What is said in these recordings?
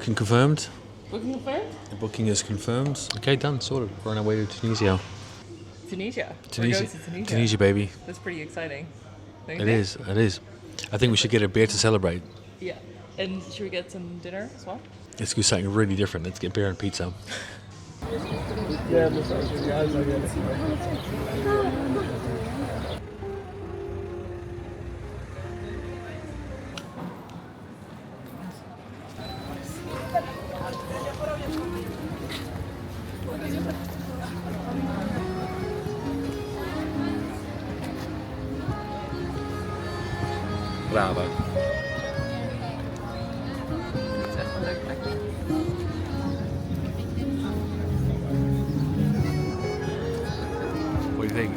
Booking confirmed. Booking confirmed? The booking is confirmed. Okay, done, sorted. We're on our way to Tunisia. Tunisia. Tunisia. We're going to Tunisia. Tunisia, baby. That's pretty exciting. Don't you It think? is, it is. I think we should get a beer to celebrate. Yeah. And should we get some dinner as well? Let's do something really different. Let's get beer and pizza. Bravo. What do you think?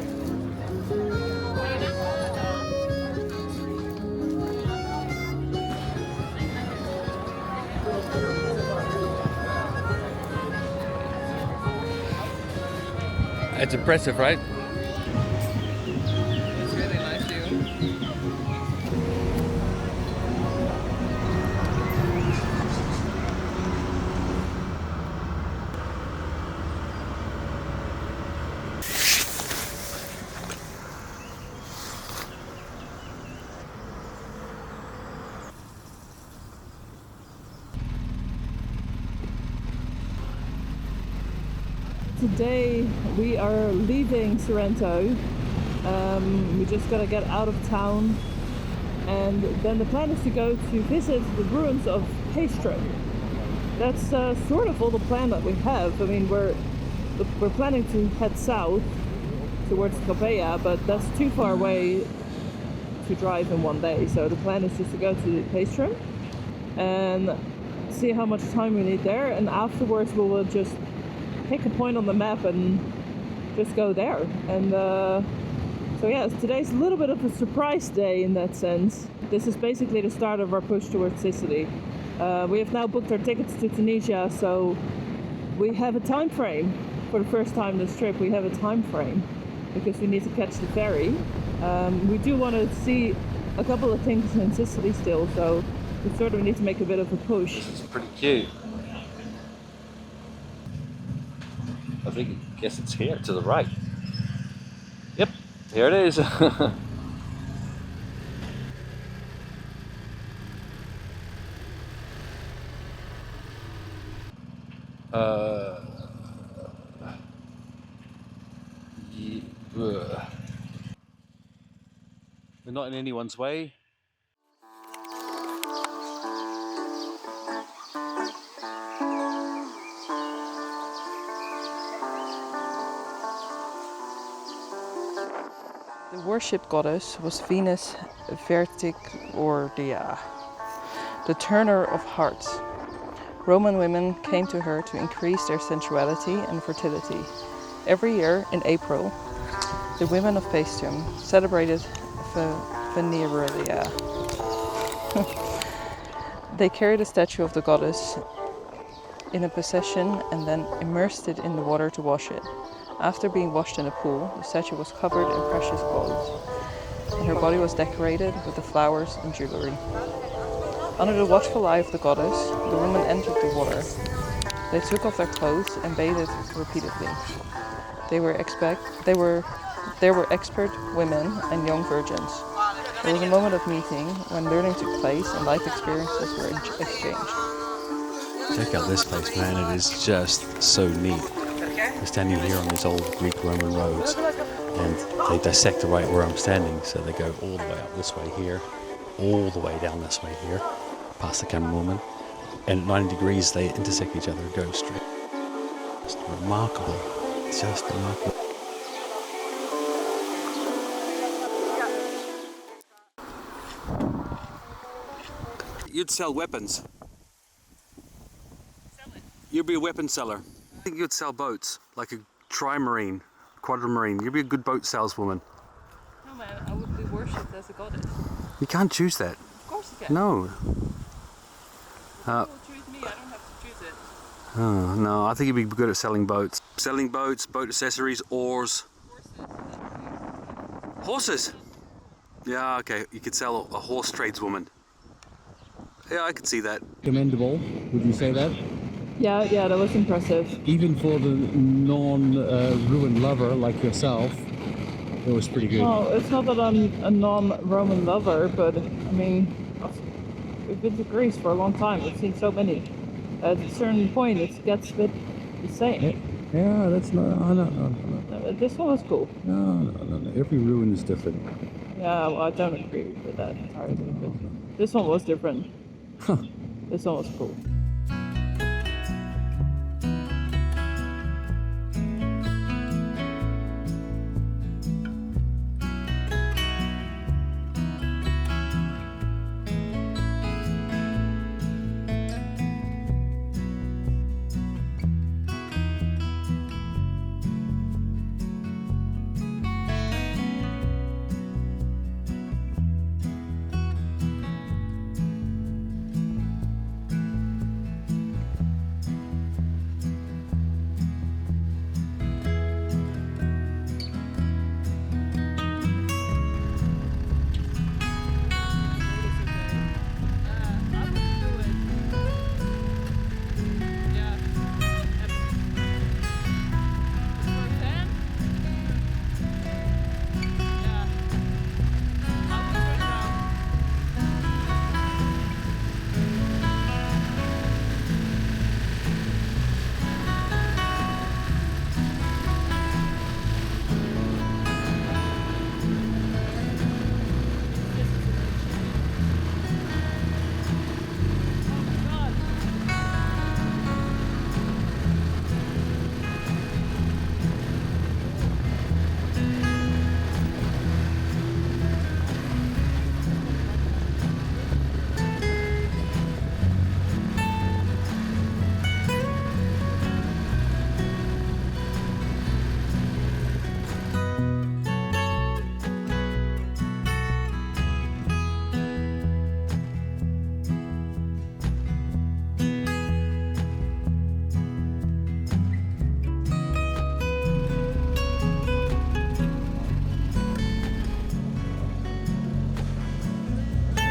It's impressive, right? It's really nice view. Today we are leaving Sorrento. We just gotta get out of town, and then the plan is to go to visit the ruins of Paestrum. That's sort of all the plan that we have. I mean, we're planning to head south towards Campania, but that's too far away to drive in one day. So the plan is just to go to Paestrum and see how much time we need there, and afterwards we will just pick a point on the map and just go there. And so yeah, today's a little bit of a surprise day in that sense. This is basically the start of our push towards Sicily. We have now booked our tickets to Tunisia, so we have a time frame. For the first time this trip, we have a time frame because we need to catch the ferry. We do want to see a couple of things in Sicily still, so we sort of need to make a bit of a push. It's pretty cute. I guess it's here to the right. Yep, here it is. We're not in anyone's way. The worshipped goddess was Venus Verticordia, the turner of hearts. Roman women came to her to increase their sensuality and fertility. Every year in April, the women of Paestrum celebrated Veneralia. They carried a statue of the goddess in a procession and then immersed it in the water to wash it. After being washed in a pool, the statue was covered in precious gold, and her body was decorated with the flowers and jewelry. Under the watchful eye of the goddess, the women entered the water. They took off their clothes and bathed repeatedly. There were expert women and young virgins. There was a moment of meeting when learning took place and life experiences were exchanged. Check out this place, man. It is just so neat. We're standing here on these old Greco-Roman roads, and they dissect right where I'm standing, so they go all the way up this way here, all the way down this way here, past the camerawoman, and at 90 degrees they intersect each other and go straight. Just remarkable. It's just remarkable. You'd sell weapons. You'd be a weapon seller. I think you'd sell boats, like a trimarine, quadrimarine. You'd be a good boat saleswoman. No man, I would be worshipped as a goddess. You can't choose that. Of course you can. No. People choose me, I don't have to choose it. Oh, no, I think you'd be good at selling boats. Selling boats, boat accessories, oars. Horses? Yeah, okay, you could sell a horse tradeswoman. Yeah, I could see that. Commendable, would you say that? Yeah, that was impressive. Even for the non-ruin lover like yourself, it was pretty good. Well, it's not that I'm a non-Roman lover, but I mean, we've been to Greece for a long time. We've seen so many. At a certain point, it gets a bit the same. Yeah, that's not. No. This one was cool. No. Every ruin is different. Yeah, well, I don't agree with that entirely, but this one was different. Huh. This one was cool.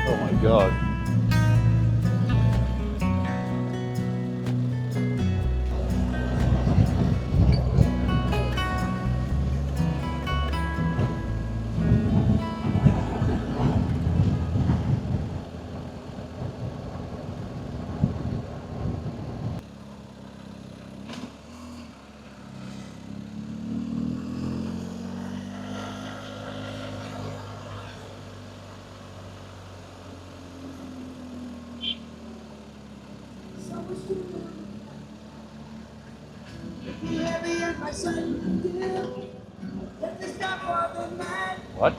Oh my god. What?